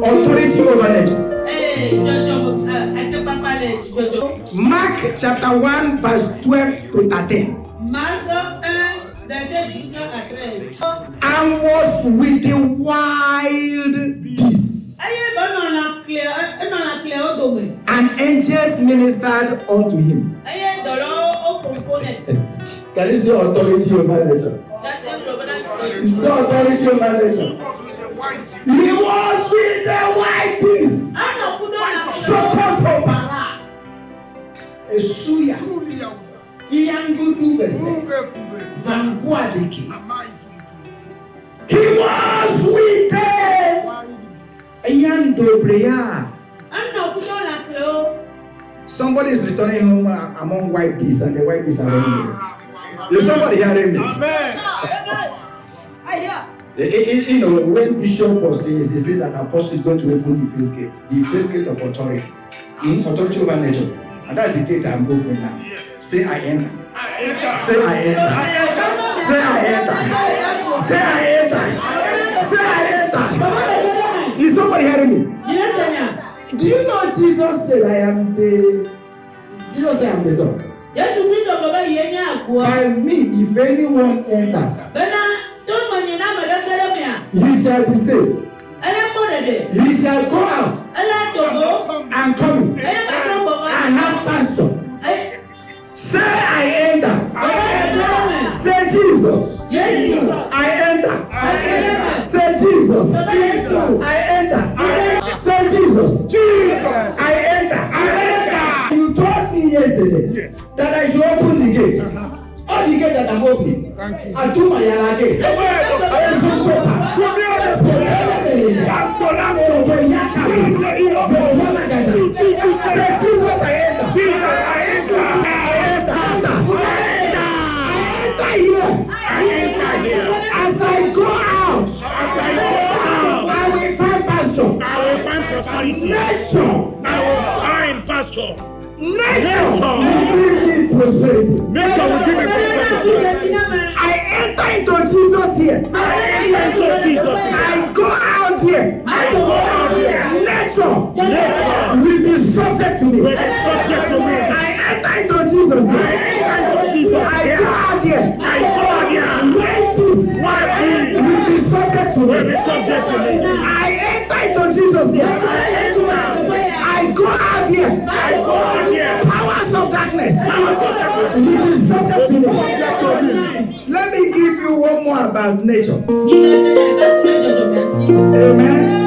Authority over nature. Mark chapter 1 verse 12 to 13. And was with the wild beasts. And angels ministered unto him. Can you say authority over nature? Say authority over nature. He was with the white beasts. Shokotobara. Esuya. Iyangudu bese. Vanguadeki. He was with the Yandobrea. Somebody is returning home among white beasts, and the white beasts are running away. Is somebody hearing me? Amen. You know, when Bishop was saying, he said that apostle is going to open the first gate of authority, authority over nature, and that's the gate I'm opening now. Say I enter. Say I enter. Say I enter. Say I enter. Say I enter. Is somebody hearing me? Yes, do you know Jesus said, Jesus said, I am the door. By me, if anyone enters, he shall be saved. He shall go out and come in and have pasture. Say I enter. Say Jesus. I enter. Say Jesus. I enter. Say Jesus. I enter. You told me yesterday that I should open the gate. All the gate that I'm opening. I do my gate. Say Jesus, I enter. Jesus, I enter. I enter here. As I go out, I will find pasture. I will find prosperity. Nature. I will find pasture. Nature will give me prosperity. Nature will give me prosperity. I enter into Jesus here. I enter into Jesus here. I go out here. I go out here. Nature will be subject to me. I enter into Jesus here. I go out here. White beasts will be subject to me. I enter into Jesus here. I go out here. Powers of darkness will be subject to me. Let me give you one more about nature. Amen.